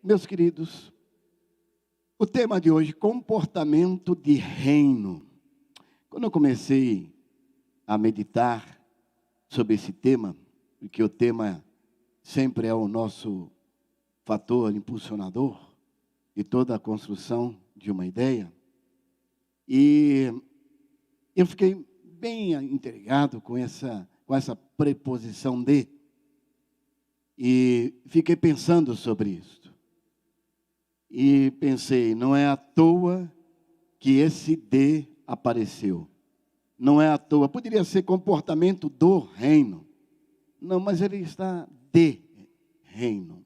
Meus queridos, o tema de hoje, comportamento de reino. Quando eu comecei a meditar sobre esse tema, porque o tema sempre é o nosso fator impulsionador de toda a construção de uma ideia, e eu fiquei bem intrigado com essa preposição de, e fiquei pensando sobre isso. E pensei, não é à toa que esse de apareceu. Não é à toa, poderia ser comportamento do reino. Não, mas ele está de reino.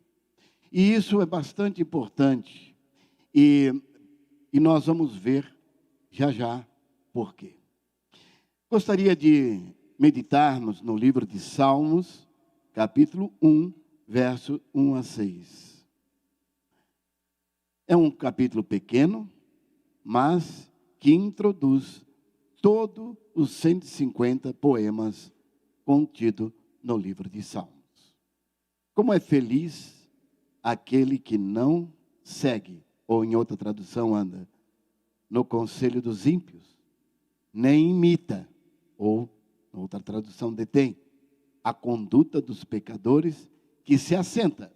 E isso é bastante importante. E nós vamos ver já por quê. Gostaria de meditarmos no livro de Salmos, capítulo 1, verso 1 a 6. É um capítulo pequeno, mas que introduz todos os 150 poemas contidos no livro de Salmos. Como é feliz aquele que não segue, ou em outra tradução anda, no conselho dos ímpios, nem imita, ou em outra tradução detém, a conduta dos pecadores, que se assenta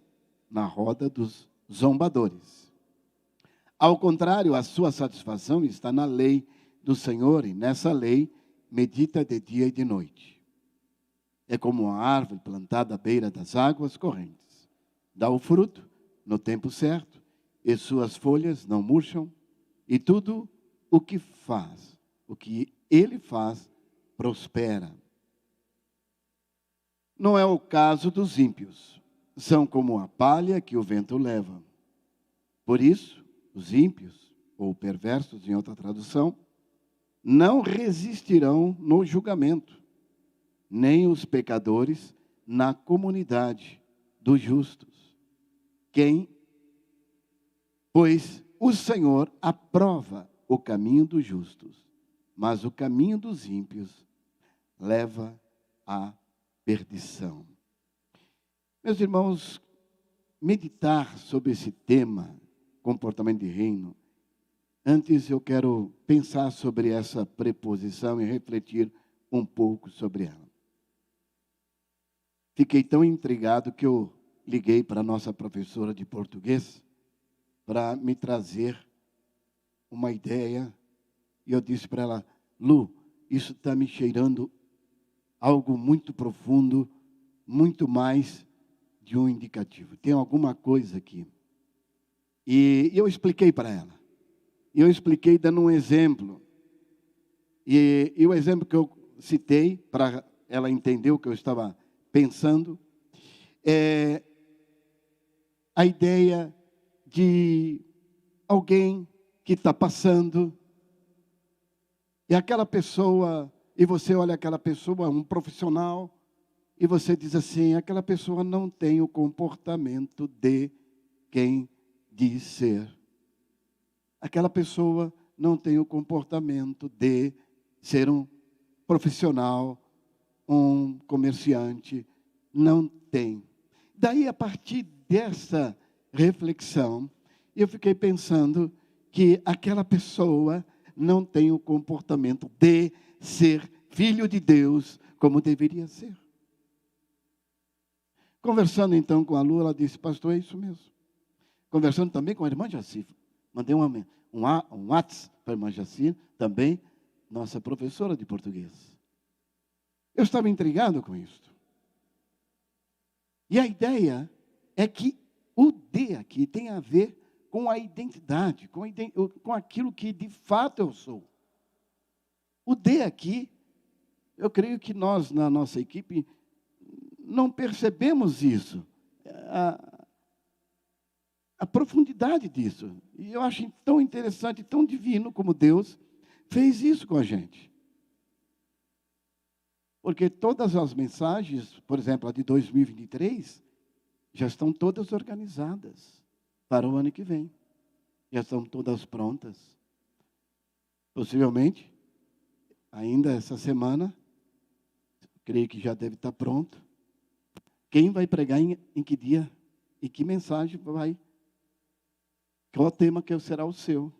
na roda dos zombadores. Ao contrário, a sua satisfação está na lei do Senhor, e nessa lei medita de dia e de noite. É como uma árvore plantada à beira das águas correntes. Dá o fruto no tempo certo, e suas folhas não murcham, e tudo o que ele faz, prospera. Não é o caso dos ímpios. São como a palha que o vento leva. Por isso, os ímpios, ou perversos em outra tradução, não resistirão no julgamento, nem os pecadores na comunidade dos justos. Pois o Senhor aprova o caminho dos justos, mas o caminho dos ímpios leva à perdição. Meus irmãos, meditar sobre esse tema, comportamento de reino, antes eu quero pensar sobre essa preposição e refletir um pouco sobre ela. Fiquei tão intrigado que eu liguei para a nossa professora de português para me trazer uma ideia, e eu disse para ela: Lu, isso está me cheirando algo muito profundo, muito mais de um indicativo. Tem alguma coisa aqui. E eu expliquei para ela. Eu expliquei dando um exemplo. E o exemplo que eu citei, para ela entender o que eu estava pensando, é a ideia de alguém que está passando, e aquela pessoa, e você olha aquela pessoa, um profissional, e você diz assim: aquela pessoa não tem o comportamento de quem diz ser. Aquela pessoa não tem o comportamento de ser um profissional, um comerciante. Não tem. Daí, a partir dessa reflexão, eu fiquei pensando que aquela pessoa não tem o comportamento de ser filho de Deus como deveria ser. Conversando então com a Lu, ela disse: pastor, é isso mesmo. Conversando também com a irmã Jaci, mandei um WhatsApp para a irmã Jaci, também nossa professora de português. Eu estava intrigado com isso. E a ideia é que o D aqui tem a ver com a identidade, com aquilo que de fato eu sou. O D aqui, eu creio que nós, na nossa equipe, não percebemos isso. A profundidade disso. E eu acho tão interessante, tão divino como Deus fez isso com a gente. Porque todas as mensagens, por exemplo, a de 2023, já estão todas organizadas para o ano que vem. Já estão todas prontas. Possivelmente, ainda essa semana, creio que já deve estar pronto. Quem vai pregar em que dia e que mensagem vai Qual o tema que será o seu?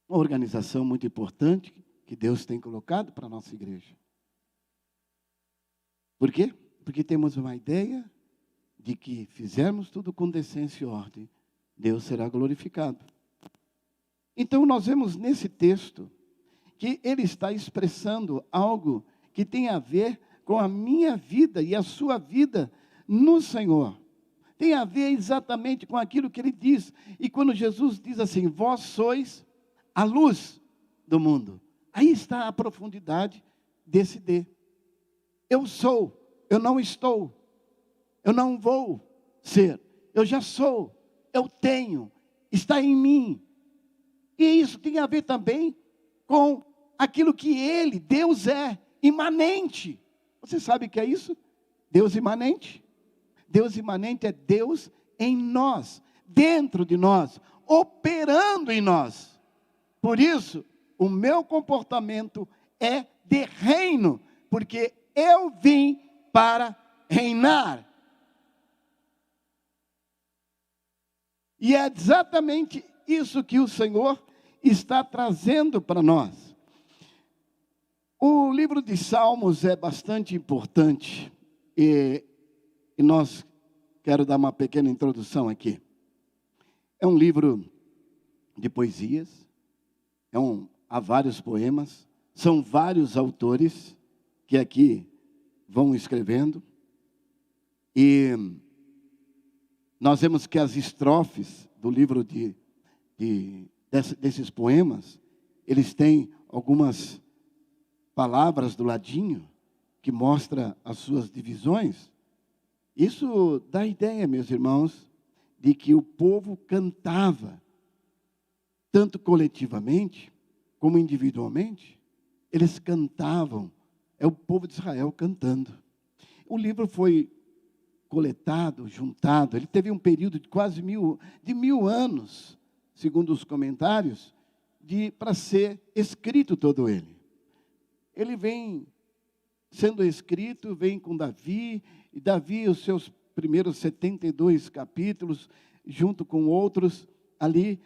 Uma organização muito importante que Deus tem colocado para a nossa igreja. Por quê? Porque temos uma ideia de que fizermos tudo com decência e ordem, Deus será glorificado. Então nós vemos nesse texto que ele está expressando algo que tem a ver com a minha vida e a sua vida no Senhor. Tem a ver exatamente com aquilo que ele diz. E quando Jesus diz assim, vós sois a luz do mundo. Aí está a profundidade desse D. Eu sou, eu não estou, eu não vou ser, eu já sou, eu tenho, está em mim. E isso tem a ver também com aquilo que ele, Deus é, imanente. Você sabe o que é isso? Deus imanente. Deus imanente é Deus em nós, dentro de nós, operando em nós. Por isso, o meu comportamento é de reino, porque eu vim para reinar. E é exatamente isso que o Senhor está trazendo para nós. O livro de Salmos é bastante importante e nós quero dar uma pequena introdução aqui. É um livro de poesias, há vários poemas, são vários autores que aqui vão escrevendo e nós vemos que as estrofes do livro desses poemas, eles têm algumas palavras do ladinho que mostra as suas divisões. Isso dá ideia, meus irmãos, de que o povo cantava, tanto coletivamente como individualmente, eles cantavam, é o povo de Israel cantando. O livro foi coletado, juntado, ele teve um período de quase mil anos, segundo os comentários, para ser escrito todo ele. Ele vem sendo escrito, vem com Davi, e Davi, os seus primeiros 72 capítulos, junto com outros, ali,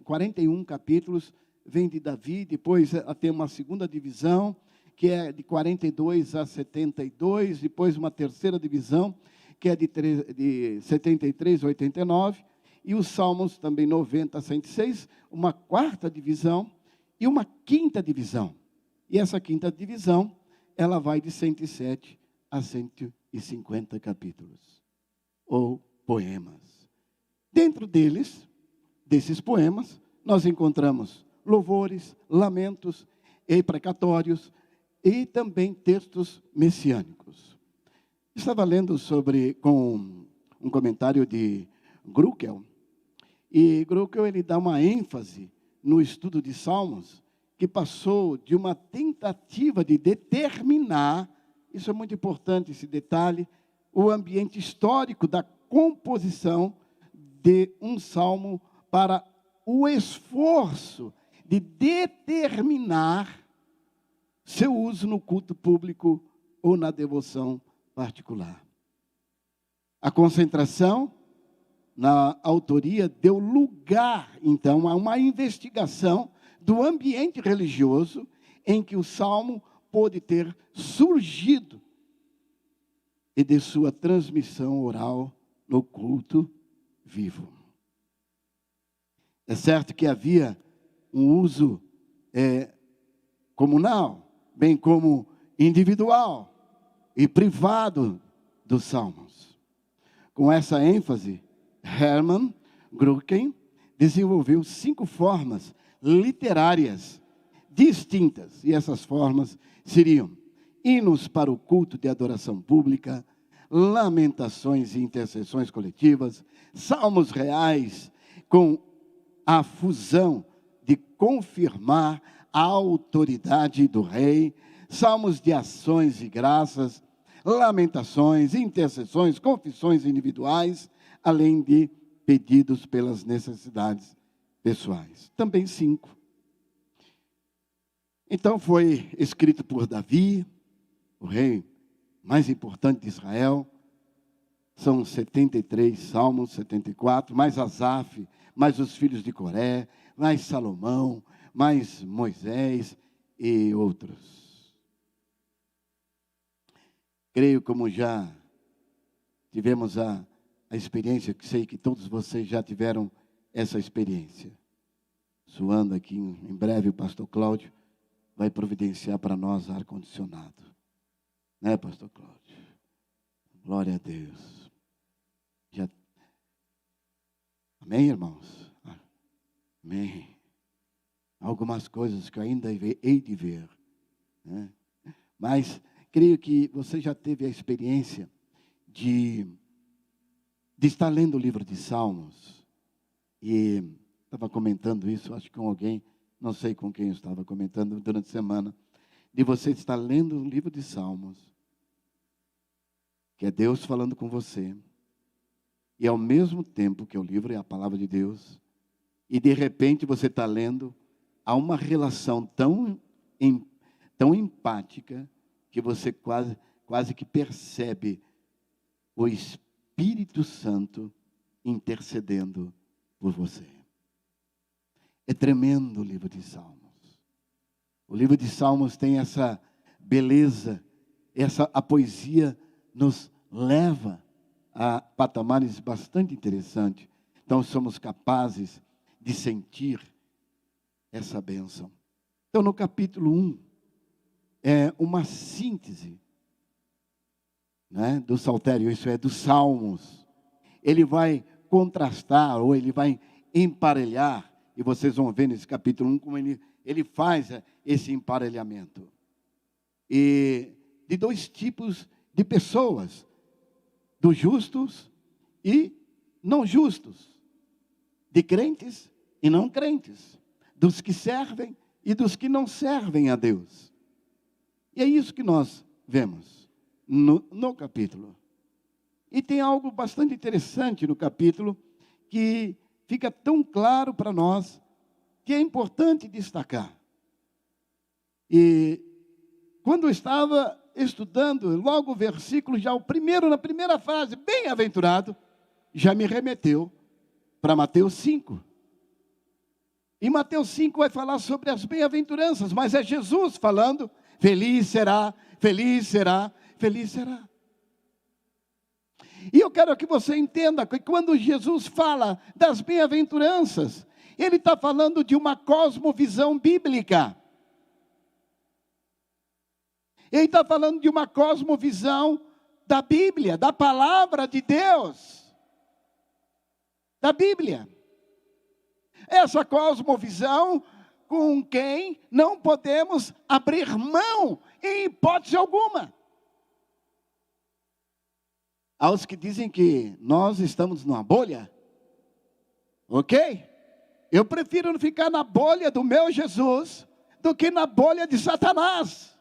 41 capítulos, vem de Davi, depois tem uma segunda divisão, que é de 42 a 72, depois uma terceira divisão, que é de 73 a 89, e os Salmos também 90 a 106, uma quarta divisão e uma quinta divisão. E essa quinta divisão, ela vai de 107 a 150 capítulos, ou poemas. Dentro desses poemas, nós encontramos louvores, lamentos, precatórios e também textos messiânicos. Estava lendo com um comentário de Gruckel, e Gruckel ele dá uma ênfase no estudo de Salmos, que passou de uma tentativa de determinar, isso é muito importante esse detalhe, o ambiente histórico da composição de um salmo para o esforço de determinar seu uso no culto público ou na devoção particular. A concentração na autoria deu lugar, então, a uma investigação do ambiente religioso em que o salmo pôde ter surgido e de sua transmissão oral no culto vivo. É certo que havia um uso comunal, bem como individual e privado dos salmos. Com essa ênfase, Hermann Gruckel desenvolveu 5 formas literárias distintas. E essas formas seriam hinos para o culto de adoração pública, lamentações e intercessões coletivas, salmos reais com a fusão de confirmar a autoridade do rei, salmos de ações e graças, lamentações, intercessões, confissões individuais, além de pedidos pelas necessidades pessoais. Também 5. Então foi escrito por Davi, o rei mais importante de Israel, São 73 salmos, 74, mais Asaf, mais os filhos de Coré, mais Salomão, mais Moisés e outros. Creio, como já tivemos a experiência, que sei que todos vocês já tiveram essa experiência. Suando aqui, em breve o pastor Cláudio vai providenciar para nós ar-condicionado. Né, pastor Cláudio? Glória a Deus. Já... Amém, irmãos? Amém. Algumas coisas que eu ainda hei de ver, né? Mas creio que você já teve a experiência de estar lendo o livro de Salmos. E estava comentando isso, acho que com alguém, não sei com quem eu estava comentando durante a semana, de você estar lendo o livro de Salmos, que é Deus falando com você, e ao mesmo tempo que o livro é a palavra de Deus, e de repente você está lendo, há uma relação tão empática, que você quase que percebe o Espírito Santo intercedendo por você. É tremendo o livro de Salmos. O livro de Salmos tem essa beleza, a poesia nos leva a patamares bastante interessantes. Então somos capazes de sentir essa bênção. Então no capítulo 1, é uma síntese, né, do saltério, isso é, dos Salmos. Ele vai contrastar, ou ele vai emparelhar, e vocês vão ver nesse capítulo 1 como ele faz esse emparelhamento. E de dois tipos de pessoas, dos justos e não justos, de crentes e não crentes, dos que servem e dos que não servem a Deus. E é isso que nós vemos no capítulo. E tem algo bastante interessante no capítulo, que fica tão claro para nós, que é importante destacar. E quando eu estava estudando, logo o versículo, na primeira frase, bem-aventurado, já me remeteu para Mateus 5. E Mateus 5 vai falar sobre as bem-aventuranças, mas é Jesus falando, feliz será, feliz será, feliz será. E eu quero que você entenda que quando Jesus fala das bem-aventuranças, ele está falando de uma cosmovisão bíblica. Ele está falando de uma cosmovisão da Bíblia, da palavra de Deus, da Bíblia. Essa cosmovisão com quem não podemos abrir mão em hipótese alguma. Aos que dizem que nós estamos numa bolha, ok? Eu prefiro não ficar na bolha do meu Jesus do que na bolha de Satanás,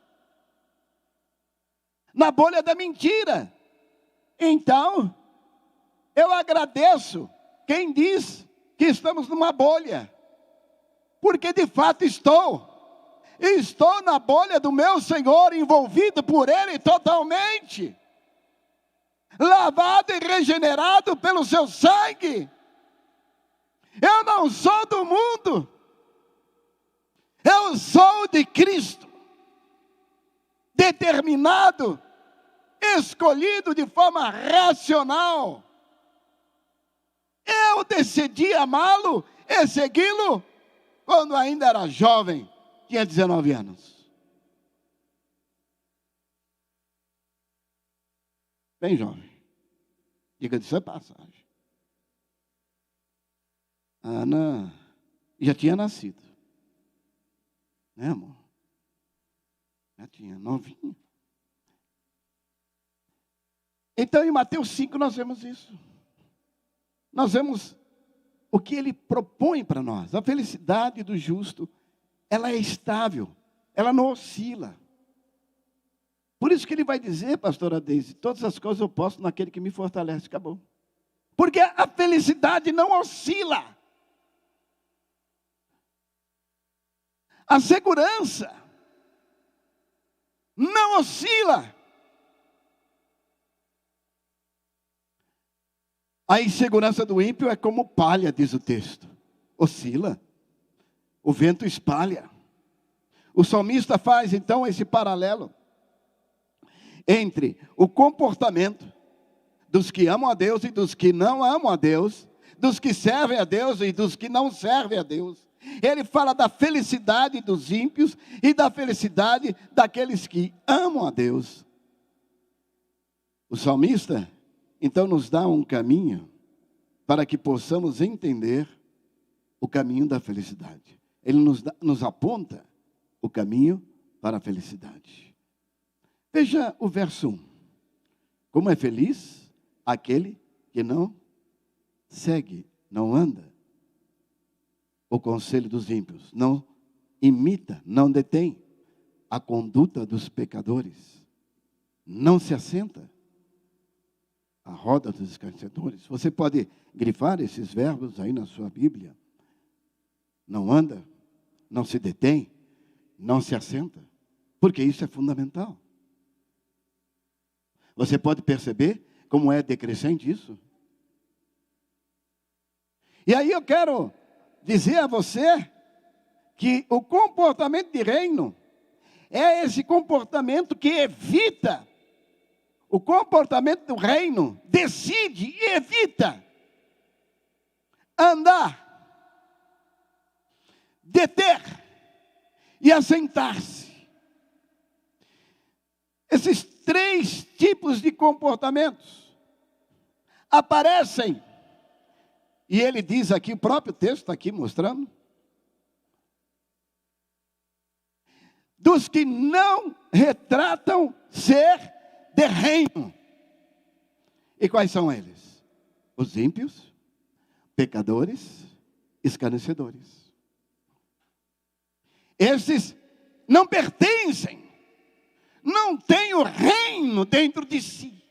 na bolha da mentira. Então, eu agradeço quem diz que estamos numa bolha, porque de fato estou na bolha do meu Senhor, envolvido por Ele totalmente, lavado e regenerado pelo seu sangue. Eu não sou do mundo, eu sou de Cristo, determinado, escolhido de forma racional. Eu decidi amá-lo e segui-lo quando ainda era jovem, tinha 19 anos. Bem jovem. Diga de sua passagem. A Ana já tinha nascido. Né, amor? Já tinha, novinha. Então, em Mateus 5, nós vemos isso. Nós vemos o que ele propõe para nós. A felicidade do justo, ela é estável, ela não oscila. Por isso que ele vai dizer, pastora Deise, todas as coisas eu posso naquele que me fortalece. Acabou. Porque a felicidade não oscila. A segurança não oscila. A insegurança do ímpio é como palha, diz o texto. Oscila. O vento espalha. O salmista faz então esse paralelo entre o comportamento dos que amam a Deus e dos que não amam a Deus, dos que servem a Deus e dos que não servem a Deus. Ele fala da felicidade dos ímpios e da felicidade daqueles que amam a Deus. O salmista, então, nos dá um caminho para que possamos entender o caminho da felicidade. Ele nos aponta o caminho para a felicidade. Veja o verso 1. Como é feliz aquele que não segue, não anda o conselho dos ímpios, não imita, não detém a conduta dos pecadores, não se assenta à roda dos escarnecedores. Você pode grifar esses verbos aí na sua Bíblia. Não anda, não se detém, não se assenta, porque isso é fundamental. Você pode perceber como é decrescente isso? E aí eu quero dizer a você que o comportamento de reino é esse comportamento que evita. O comportamento do reino decide e evita andar, deter e assentar-se. Esses 3 tipos de comportamentos aparecem, e ele diz aqui, o próprio texto está aqui mostrando, dos que não retratam ser de reino. E quais são eles? Os ímpios, pecadores, escarnecedores. Esses não pertencem, não têm o reino dentro de si,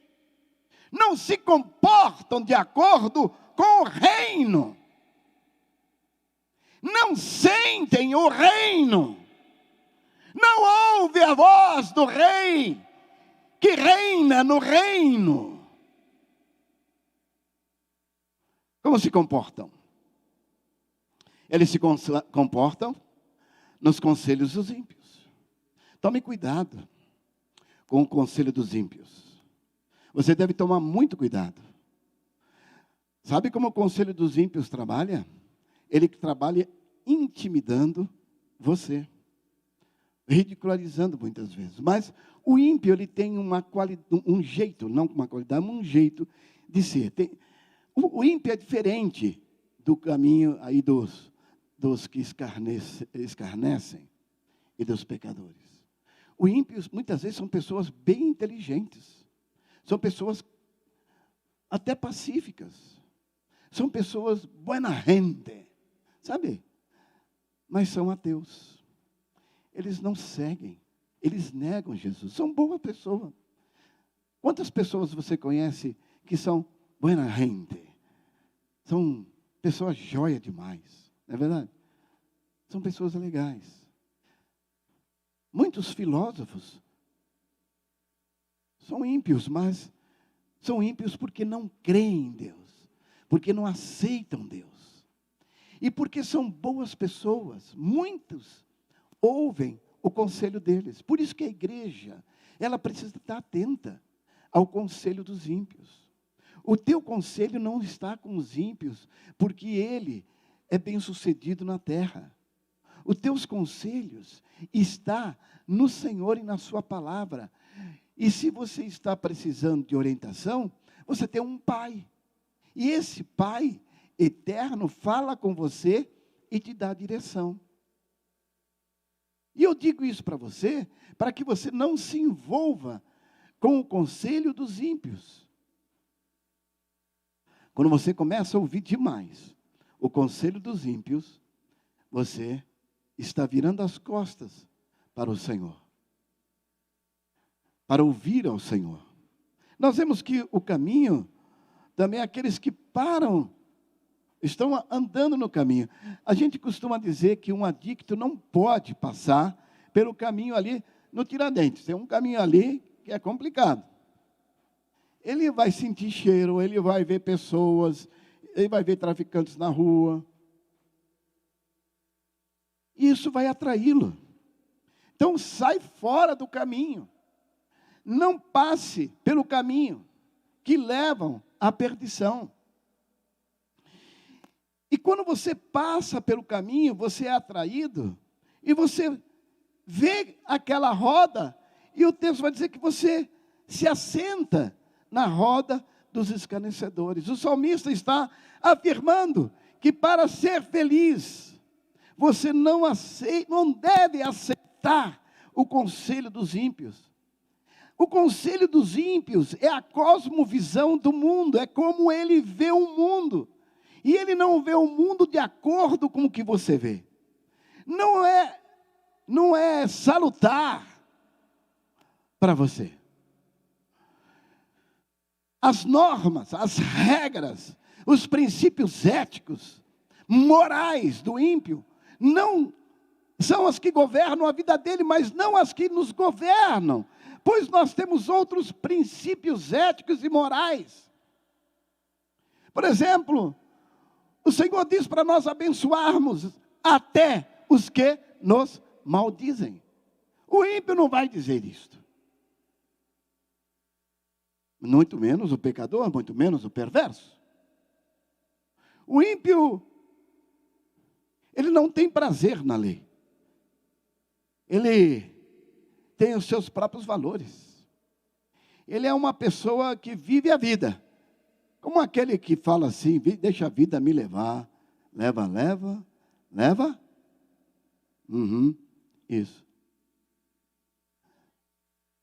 não se comportam de acordo com o reino, não sentem o reino, não ouvem a voz do rei que reina no reino. Como se comportam? Eles se comportam nos conselhos dos ímpios. Tome cuidado com o conselho dos ímpios. Você deve tomar muito cuidado. Sabe como o conselho dos ímpios trabalha? Ele trabalha intimidando você, ridicularizando muitas vezes. Mas o ímpio, ele tem um jeito, não uma qualidade, um jeito de ser. O ímpio é diferente do caminho aí dos que escarnecem e dos pecadores. O ímpio, muitas vezes, são pessoas bem inteligentes. São pessoas até pacíficas. São pessoas buena gente, sabe? Mas são ateus. Eles não seguem, eles negam Jesus. São boas pessoas. Quantas pessoas você conhece que são buena gente? São pessoas joia demais, não é verdade? São pessoas legais. Muitos filósofos são ímpios, mas são ímpios porque não creem em Deus, porque não aceitam Deus, e porque são boas pessoas. Muitos ouvem o conselho deles. Por isso que a igreja, ela precisa estar atenta ao conselho dos ímpios. O teu conselho não está com os ímpios, porque ele é bem-sucedido na terra. Os teus conselhos está no Senhor e na sua palavra. E se você está precisando de orientação, você tem um pai. E esse pai eterno fala com você e te dá direção. E eu digo isso para você, para que você não se envolva com o conselho dos ímpios. Quando você começa a ouvir demais o conselho dos ímpios, você está virando as costas para o Senhor, para ouvir ao Senhor. Nós vemos que o caminho, também aqueles que param, estão andando no caminho. A gente costuma dizer que um adicto não pode passar pelo caminho ali no Tiradentes. Tem um caminho ali que é complicado. ele vai sentir cheiro, ele vai ver pessoas, ele vai ver traficantes na rua. Isso vai atraí-lo. Então sai fora do caminho. Não passe pelo caminho que levam à perdição. E quando você passa pelo caminho, você é atraído, e você vê aquela roda, e o texto vai dizer que você se assenta na roda dos escarnecedores. O salmista está afirmando que para ser feliz, você não deve aceitar o conselho dos ímpios. O conselho dos ímpios é a cosmovisão do mundo, é como ele vê o mundo. E ele não vê o mundo de acordo com o que você vê. Não é salutar para você. As normas, as regras, os princípios éticos, morais do ímpio, não são as que governam a vida dele, mas não as que nos governam. Pois nós temos outros princípios éticos e morais. Por exemplo, o Senhor diz para nós abençoarmos até os que nos maldizem. O ímpio não vai dizer isto. Muito menos o pecador, muito menos o perverso. O ímpio, ele não tem prazer na lei. Ele tem os seus próprios valores. Ele é uma pessoa que vive a vida. Como aquele que fala assim, deixa a vida me levar. Leva. Isso.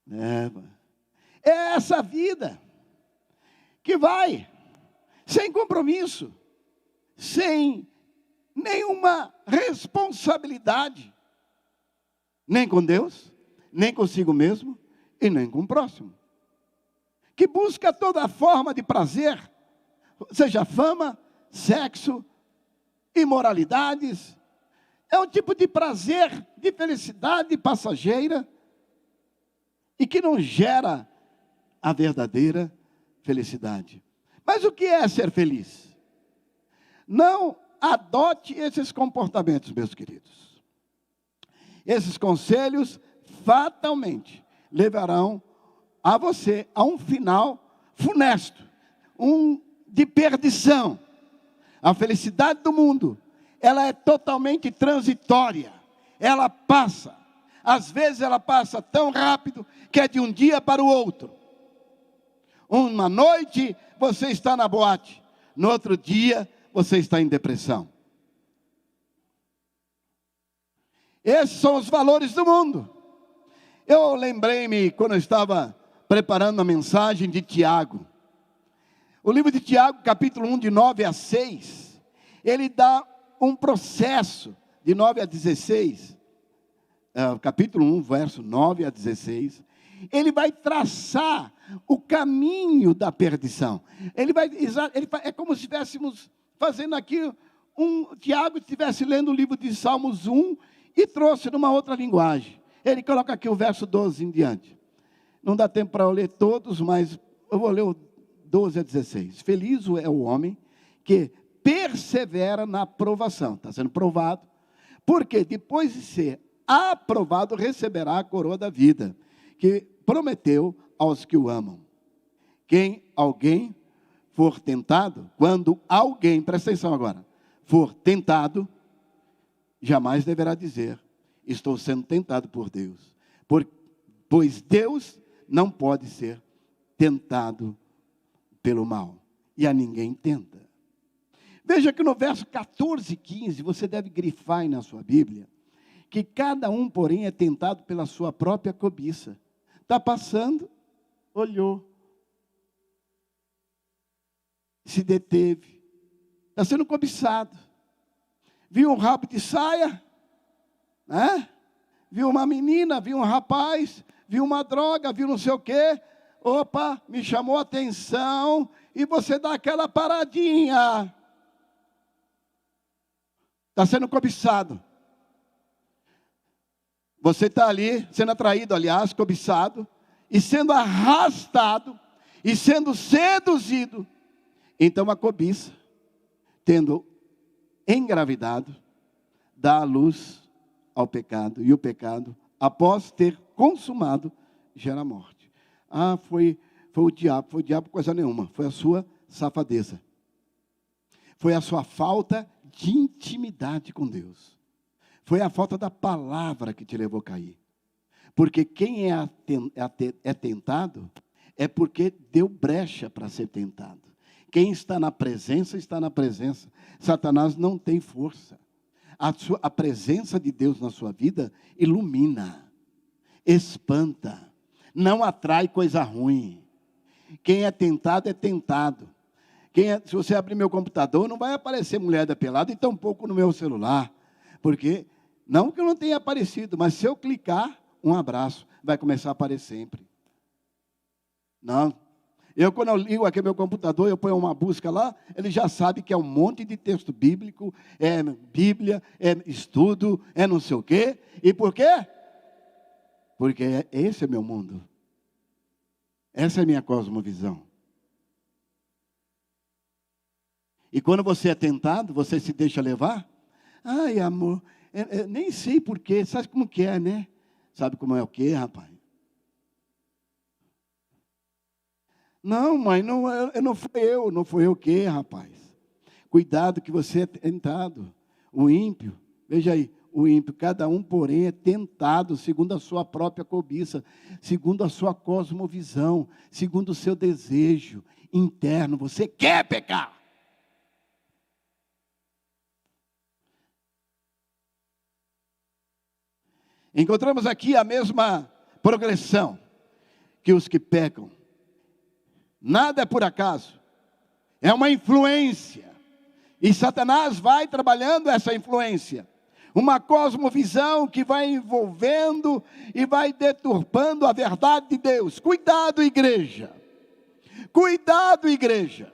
Leva. É essa vida que vai sem compromisso, sem nenhuma responsabilidade, nem com Deus, nem consigo mesmo e nem com o próximo. Que busca toda forma de prazer, seja fama, sexo, imoralidades. É um tipo de prazer, de felicidade passageira e que não gera a verdadeira felicidade. Mas o que é ser feliz? Não adote esses comportamentos, meus queridos. Esses conselhos fatalmente levarão a você a um final funesto, de perdição. A felicidade do mundo, ela é totalmente transitória. Ela passa. Às vezes ela passa tão rápido que é de um dia para o outro. Uma noite você está na boate, no outro dia você está em depressão. Esses são os valores do mundo. Eu lembrei-me quando eu estava preparando a mensagem de Tiago. O livro de Tiago, capítulo 1, de 9 a 6, ele dá um processo de 9 a 16, capítulo 1, verso 9 a 16, ele vai traçar o caminho da perdição. É como se estivéssemos fazendo aqui, Tiago estivesse lendo o livro de Salmos 1 e trouxe numa outra linguagem. Ele coloca aqui o verso 12 em diante. Não dá tempo para eu ler todos, mas eu vou ler o 12 a 16. Feliz é o homem que persevera na aprovação. Está sendo provado. Porque depois de ser aprovado, receberá a coroa da vida, que prometeu aos que o amam. Alguém for tentado, quando alguém, presta atenção agora, for tentado, jamais deverá dizer, estou sendo tentado por Deus. Pois Deus não pode ser tentado pelo mal. E a ninguém tenta. Veja que no verso 14 e 15, você deve grifar aí na sua Bíblia, que cada um, porém, é tentado pela sua própria cobiça. Está passando, olhou, se deteve, está sendo cobiçado. Viu um rabo de saia, né? Viu uma menina, viu um rapaz, viu uma droga, viu não sei o quê. Opa, me chamou a atenção, e você dá aquela paradinha. Está sendo cobiçado. Você está ali, sendo atraído, aliás, cobiçado, e sendo arrastado, e sendo seduzido, então a cobiça, tendo engravidado, dá à luz ao pecado, e o pecado, após ter consumado, gera morte. Foi o diabo coisa nenhuma, foi a sua safadeza. Foi a sua falta de intimidade com Deus. Foi a falta da palavra que te levou a cair. Porque quem é tentado, é porque deu brecha para ser tentado. Quem está na presença, está na presença. Satanás não tem força. A presença de Deus na sua vida ilumina, espanta, não atrai coisa ruim. Quem é tentado, é tentado. Se você abrir meu computador, não vai aparecer mulher da pelada e tampouco no meu celular. Porque, não que eu não tenha aparecido, mas se eu clicar, um abraço, vai começar a aparecer sempre. Não. Quando eu ligo aqui meu computador, eu ponho uma busca lá, ele já sabe que é um monte de texto bíblico, é Bíblia, é estudo, é não sei o quê. E por quê? Porque esse é meu mundo. Essa é a minha cosmovisão. E quando você é tentado, você se deixa levar? Ai, amor, nem sei porquê, sabe como que é, né? Sabe como é o quê, rapaz? Não, mãe, não fui eu o quê, rapaz? Cuidado que você é tentado. O ímpio, veja aí, o ímpio, cada um, porém, é tentado segundo a sua própria cobiça, segundo a sua cosmovisão, segundo o seu desejo interno. Você quer pecar. Encontramos aqui a mesma progressão que os que pecam. Nada é por acaso, é uma influência, e Satanás vai trabalhando essa influência, uma cosmovisão que vai envolvendo e vai deturpando a verdade de Deus. Cuidado, igreja, cuidado, igreja,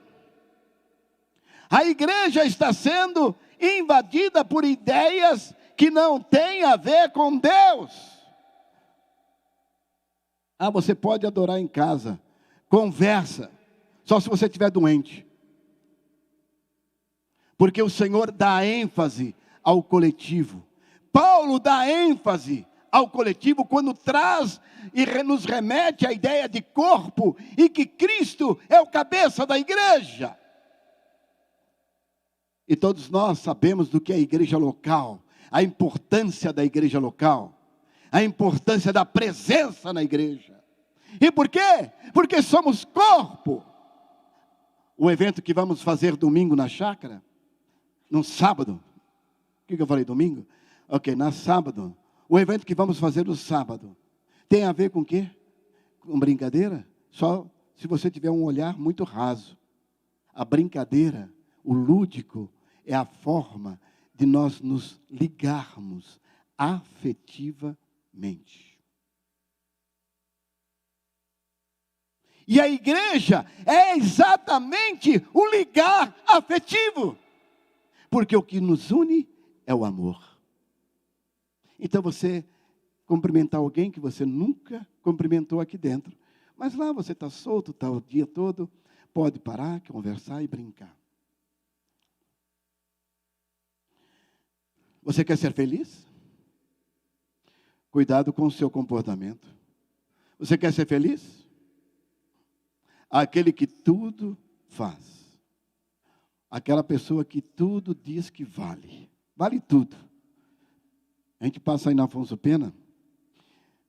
a igreja está sendo invadida por ideias que não têm a ver com Deus. Você pode adorar em casa, conversa, só se você estiver doente. Porque o Senhor dá ênfase ao coletivo. Paulo dá ênfase ao coletivo quando traz e nos remete à ideia de corpo e que Cristo é o cabeça da igreja. E todos nós sabemos do que é a igreja local, a importância da igreja local, a importância da presença na igreja. E por quê? Porque somos corpo. O evento que vamos fazer domingo na chácara, no sábado. O que eu falei, domingo? Ok, na sábado. O evento que vamos fazer no sábado tem a ver com o quê? Com brincadeira? Só se você tiver um olhar muito raso. A brincadeira, o lúdico, é a forma de nós nos ligarmos afetivamente. E a igreja é exatamente o ligar afetivo. Porque o que nos une é o amor. Então você cumprimentar alguém que você nunca cumprimentou aqui dentro. Mas lá você está solto, está o dia todo, pode parar, conversar e brincar. Você quer ser feliz? Cuidado com o seu comportamento. Você quer ser feliz? Aquele que tudo faz. Aquela pessoa que tudo diz que vale. Vale tudo. A gente passa aí na Afonso Pena.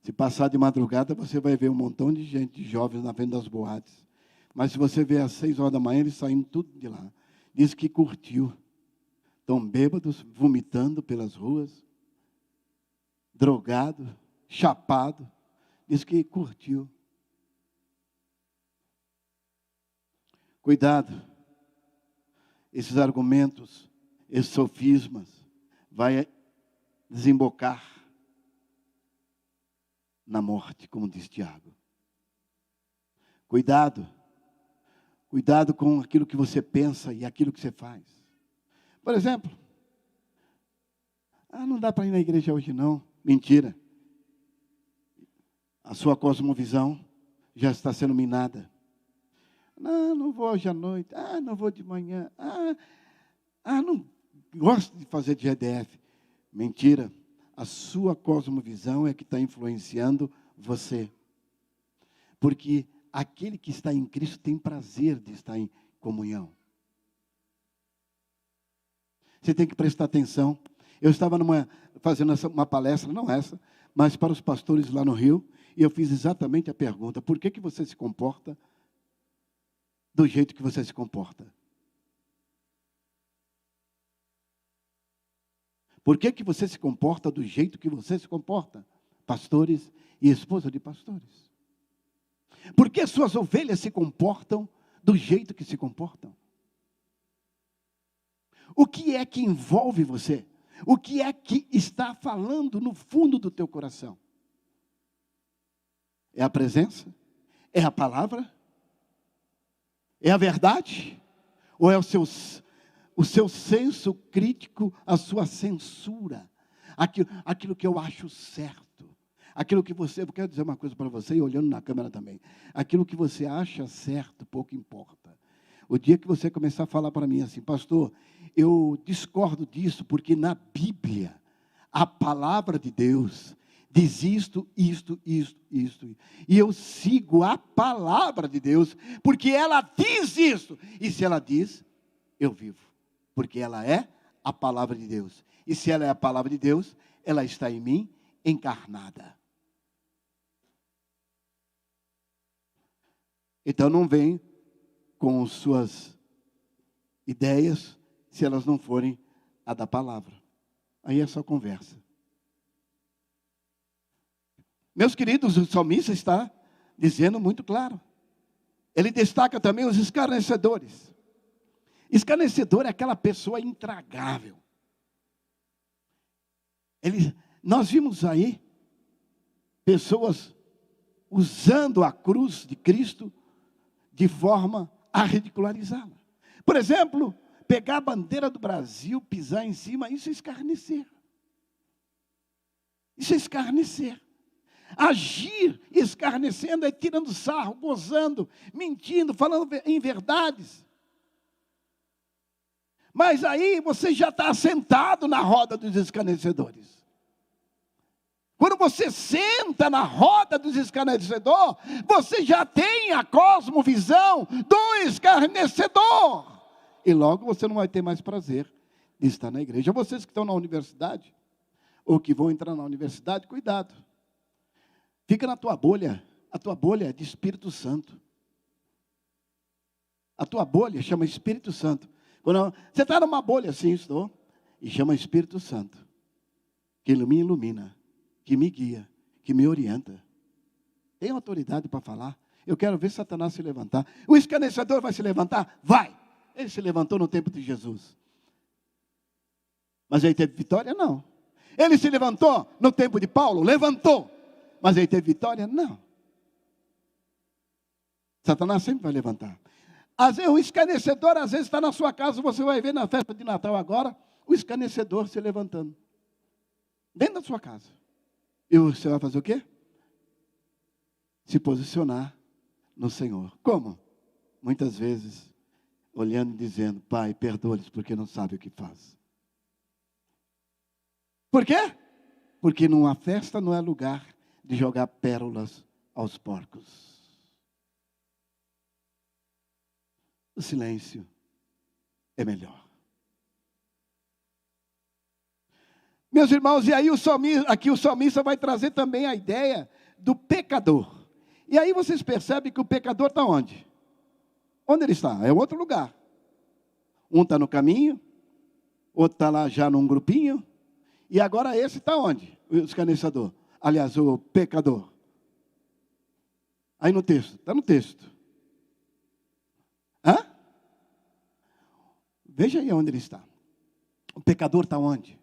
Se passar de madrugada, você vai ver um montão de gente, de jovens na frente das boates. Mas se você ver às 6 horas da manhã, eles saindo tudo de lá. Diz que curtiu. Estão bêbados, vomitando pelas ruas. Drogado, chapado. Diz que curtiu. Cuidado, esses argumentos, esses sofismas, vai desembocar na morte, como diz Tiago. Cuidado com aquilo que você pensa e aquilo que você faz. Por exemplo, não dá para ir na igreja hoje não. Mentira. A sua cosmovisão já está sendo minada. Não, não vou hoje à noite. Não vou de manhã. Não gosto de fazer de GDF. Mentira. A sua cosmovisão é que está influenciando você. Porque aquele que está em Cristo tem prazer de estar em comunhão. Você tem que prestar atenção. Eu estava fazendo uma palestra, não essa, mas para os pastores lá no Rio, e eu fiz exatamente a pergunta: por que você se comporta do jeito que você se comporta? Por que você se comporta do jeito que você se comporta? Pastores e esposa de pastores. Por que suas ovelhas se comportam do jeito que se comportam? O que é que envolve você? O que é que está falando no fundo do teu coração? É a presença? É a palavra? É a verdade? Ou é o seu senso crítico, a sua censura? Aquilo que eu acho certo. Aquilo que eu quero dizer uma coisa para você, e olhando na câmera também. Aquilo que você acha certo, pouco importa. O dia que você começar a falar para mim assim: pastor, eu discordo disso, porque na Bíblia, a palavra de Deus diz isto. E eu sigo a palavra de Deus, porque ela diz isso. E se ela diz, eu vivo. Porque ela é a palavra de Deus. E se ela é a palavra de Deus, ela está em mim, encarnada. Então não vem com suas ideias, se elas não forem a da palavra. Aí é só conversa. Meus queridos, o salmista está dizendo muito claro. Ele destaca também os escarnecedores. Escarnecedor é aquela pessoa intragável. Nós vimos aí pessoas usando a cruz de Cristo de forma a ridicularizá-la. Por exemplo, pegar a bandeira do Brasil, pisar em cima, isso é escarnecer. Isso é escarnecer. Agir escarnecendo é tirando sarro, gozando, mentindo, falando inverdades. Mas aí você já está sentado na roda dos escarnecedores. Quando você senta na roda dos escarnecedores, você já tem a cosmovisão do escarnecedor. E logo você não vai ter mais prazer de estar na igreja. Vocês que estão na universidade, ou que vão entrar na universidade, cuidado. Fica na tua bolha. A tua bolha é de Espírito Santo. A tua bolha chama Espírito Santo. Quando você está numa bolha assim, estou, e chama Espírito Santo, que me ilumina, que me guia, que me orienta. Tem autoridade para falar. Eu quero ver Satanás se levantar. O escarnecedor vai se levantar? Vai! Ele se levantou no tempo de Jesus. Mas aí teve vitória? Não. Ele se levantou no tempo de Paulo? Levantou. Mas aí teve vitória? Não. Satanás sempre vai levantar. Às vezes, o escarnecedor, às vezes, está na sua casa. Você vai ver na festa de Natal agora, o escarnecedor se levantando. Dentro da sua casa. E você vai fazer o quê? Se posicionar no Senhor. Como? Muitas vezes, olhando e dizendo: Pai, perdoa-lhes porque não sabe o que faz. Por quê? Porque numa festa não é lugar de jogar pérolas aos porcos. O silêncio é melhor. Meus irmãos, e aí aqui o salmista vai trazer também a ideia do pecador. E aí vocês percebem que o pecador está onde? Onde ele está? É outro lugar. Um está no caminho, outro está lá já num grupinho, e agora esse está onde? O escarnecedor. Aliás, o pecador. Aí no texto, está no texto. Hã? Veja aí onde ele está. O pecador está onde?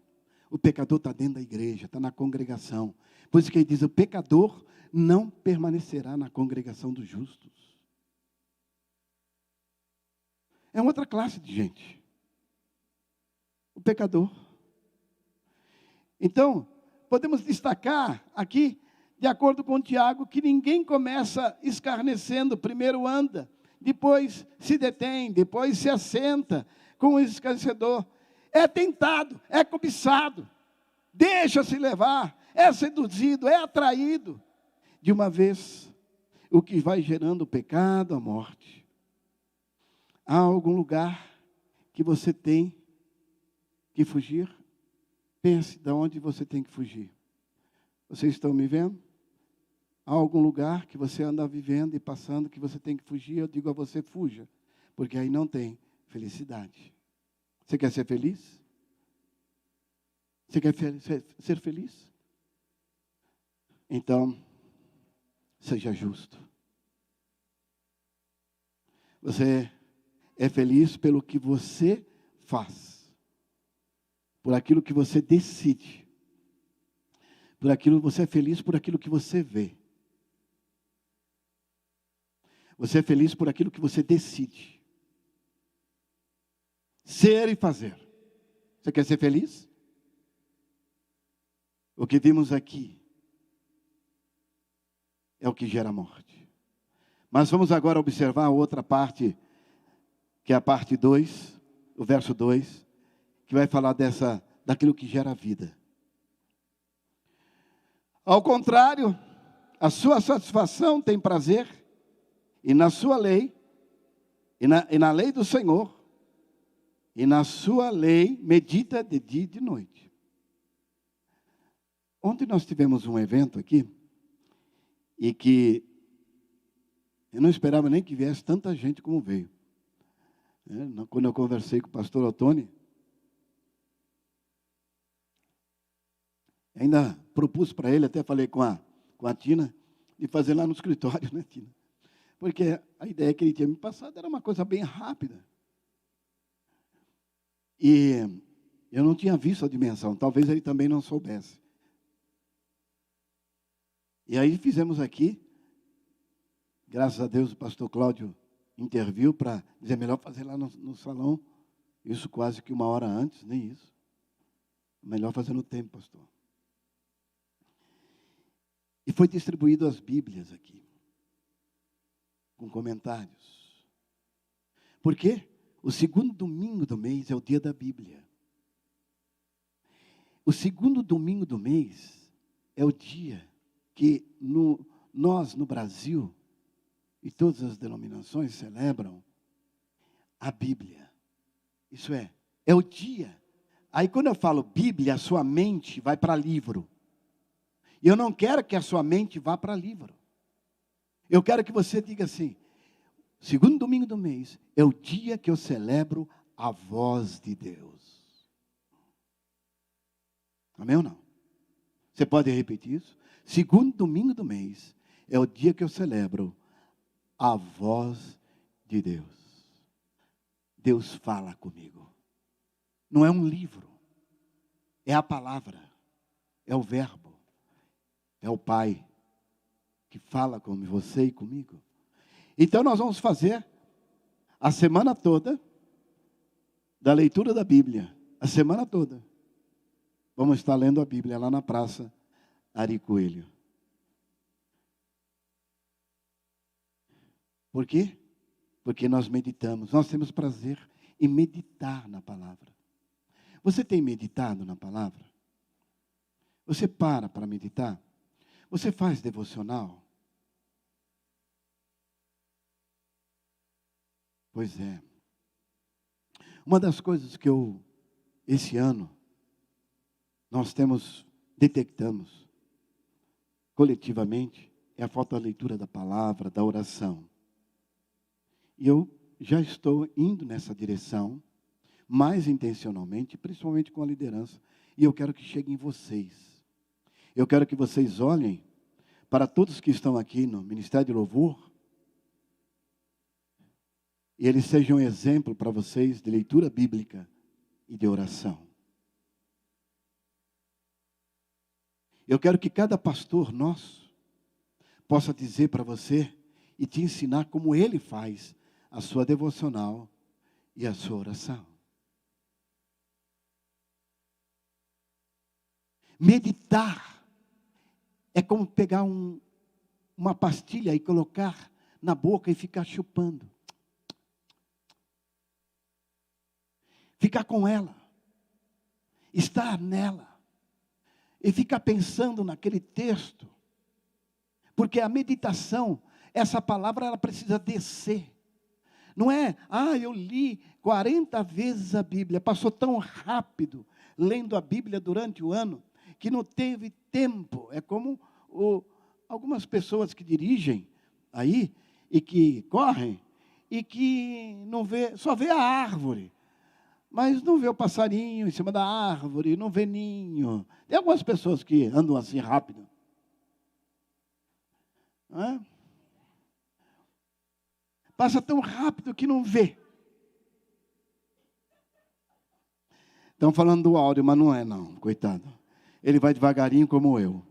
O pecador está dentro da igreja, está na congregação. Por isso que ele diz: o pecador não permanecerá na congregação dos justos. É outra classe de gente. O pecador. Então, podemos destacar aqui, de acordo com Tiago, que ninguém começa escarnecendo, primeiro anda depois se detém, depois se assenta com o escarnecedor. É tentado, é cobiçado, deixa-se levar, é seduzido, é atraído. De uma vez, o que vai gerando o pecado, a morte. Há algum lugar que você tem que fugir? Pense de onde você tem que fugir. Vocês estão me vendo? Há algum lugar que você anda vivendo e passando que você tem que fugir? Eu digo a você, fuja, porque aí não tem felicidade. Você quer ser feliz? Você quer ser feliz? Então, seja justo. Você é feliz pelo que você faz, por aquilo que você decide, por aquilo você é feliz por aquilo que você vê. Você é feliz por aquilo que você decide ser e fazer. Você quer ser feliz? O que vimos aqui é o que gera morte. Mas vamos agora observar a outra parte, que é a parte 2, o verso 2, que vai falar daquilo que gera vida. Ao contrário, a sua satisfação tem prazer, e na sua lei, e na lei do Senhor, e na sua lei medita de dia e de noite. Ontem nós tivemos um evento aqui, e que eu não esperava nem que viesse tanta gente como veio. Quando eu conversei com o pastor Otoni, ainda propus para ele, até falei com a Tina, de fazer lá no escritório, né, Tina? Porque a ideia que ele tinha me passado era uma coisa bem rápida. E eu não tinha visto a dimensão, talvez ele também não soubesse. E aí fizemos aqui, graças a Deus o pastor Cláudio interviu para dizer, melhor fazer lá no salão, isso quase que 1 hora antes, nem isso. Melhor fazer no tempo, pastor. E foi distribuído as Bíblias aqui, com comentários. Por quê? O segundo domingo do mês é o dia da Bíblia. O segundo domingo do mês é o dia que nós no Brasil, e todas as denominações celebram a Bíblia. Isso é o dia. Aí quando eu falo Bíblia, a sua mente vai para livro. E eu não quero que a sua mente vá para livro. Eu quero que você diga assim, segundo domingo do mês é o dia que eu celebro a voz de Deus. Amém ou não? Você pode repetir isso? Segundo domingo do mês é o dia que eu celebro a voz de Deus. Deus fala comigo. Não é um livro. É a palavra. É o verbo. É o Pai que fala com você e comigo. Então nós vamos fazer a semana toda da leitura da Bíblia. A semana toda. Vamos estar lendo a Bíblia lá na praça Ari Coelho. Por quê? Porque nós meditamos. Nós temos prazer em meditar na palavra. Você tem meditado na palavra? Você para meditar? Você faz devocional? Pois é. Uma das coisas que esse ano, nós detectamos, coletivamente, é a falta da leitura da palavra, da oração. E eu já estou indo nessa direção, mais intencionalmente, principalmente com a liderança. E eu quero que chegue em vocês. Eu quero que vocês olhem para todos que estão aqui no Ministério de Louvor, e eles sejam um exemplo para vocês de leitura bíblica e de oração. Eu quero que cada pastor nosso possa dizer para você e te ensinar como ele faz a sua devocional e a sua oração. Meditar é como pegar uma pastilha e colocar na boca e ficar chupando. ficar com ela, estar nela, e ficar pensando naquele texto, porque a meditação, essa palavra, ela precisa descer. Não é, eu li 40 vezes a Bíblia, passou tão rápido, lendo a Bíblia durante o ano, que não teve tempo. É como algumas pessoas que dirigem aí, e que correm, e que não vê, só vê a árvore, mas não vê o passarinho em cima da árvore, não vê ninho. Tem algumas pessoas que andam assim rápido. Não é? Passa tão rápido que não vê. Estão falando do áudio, mas não é não, coitado. Ele vai devagarinho como eu.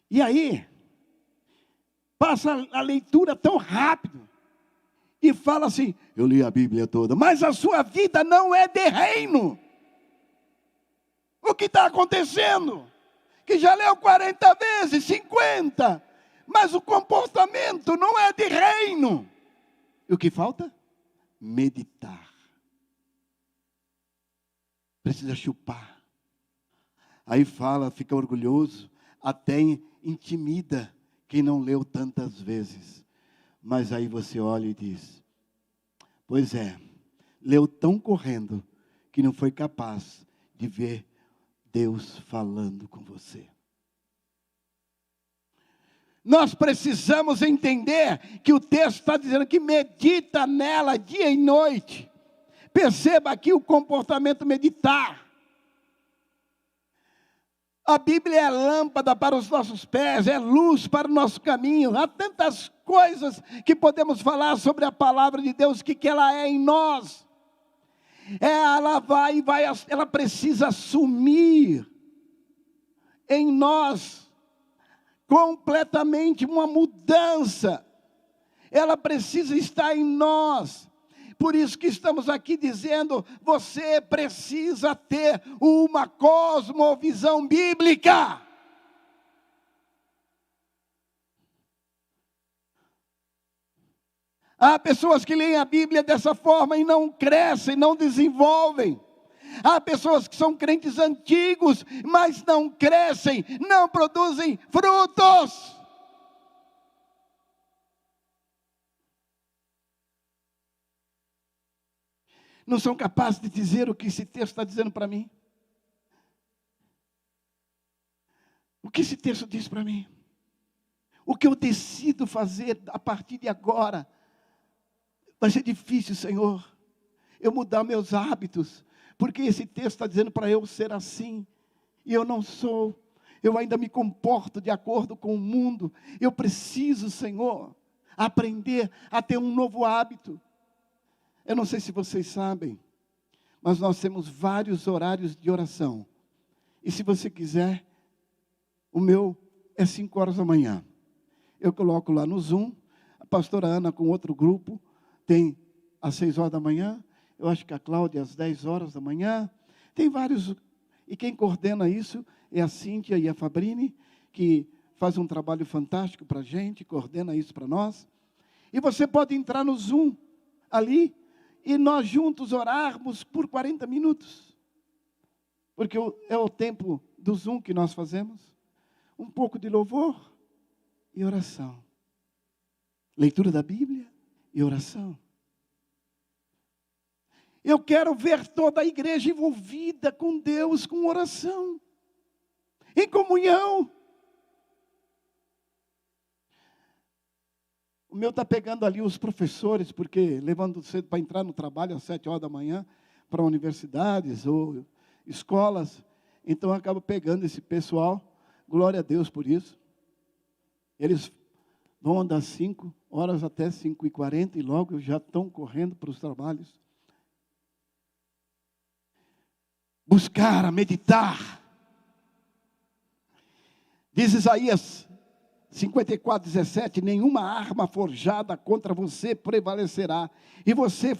E aí, passa a leitura tão rápido, e fala assim, eu li a Bíblia toda, mas a sua vida não é de reino. O que está acontecendo? Que já leu 40 vezes, 50, mas o comportamento não é de reino. E o que falta? Meditar. Precisa chupar. Aí fala, fica orgulhoso, até intimida quem não leu tantas vezes. Mas aí você olha e diz, pois é, leu tão correndo que não foi capaz de ver Deus falando com você. Nós precisamos entender que o texto está dizendo que medita nela dia e noite. Perceba aqui o comportamento meditar. A Bíblia é lâmpada para os nossos pés, é luz para o nosso caminho. Há tantas coisas que podemos falar sobre a palavra de Deus, que ela é em nós. Ela precisa assumir em nós completamente uma mudança. Ela precisa estar em nós. Por isso que estamos aqui dizendo, você precisa ter uma cosmovisão bíblica. Há pessoas que leem a Bíblia dessa forma e não crescem, não desenvolvem. Há pessoas que são crentes antigos, mas não crescem, não produzem frutos. Não são capazes de dizer o que esse texto está dizendo para mim. O que esse texto diz para mim? O que eu decido fazer a partir de agora? Vai ser difícil, Senhor, eu mudar meus hábitos, porque esse texto está dizendo para eu ser assim, e eu não sou. Eu ainda me comporto de acordo com o mundo. Eu preciso, Senhor, aprender a ter um novo hábito. Eu não sei se vocês sabem, mas nós temos vários horários de oração. E se você quiser, o meu é 5 horas da manhã. Eu coloco lá no Zoom, a pastora Ana com outro grupo, tem às 6 horas da manhã, eu acho que a Cláudia às 10 horas da manhã. Tem vários, e quem coordena isso é a Cíntia e a Fabrini, que faz um trabalho fantástico para a gente, coordena isso para nós. E você pode entrar no Zoom, ali, e nós juntos orarmos por 40 minutos. Porque é o tempo do Zoom que nós fazemos. Um pouco de louvor e oração. Leitura da Bíblia e oração. Eu quero ver toda a igreja envolvida com Deus, com oração, em comunhão. O meu está pegando ali os professores, porque levando cedo para entrar no trabalho às 7 horas da manhã, para universidades ou escolas. Então acaba pegando esse pessoal, glória a Deus por isso. Eles vão das 5 horas até 5h40 e logo já estão correndo para os trabalhos. Buscar, a meditar. Diz Isaías 54:17, nenhuma arma forjada contra você prevalecerá, e você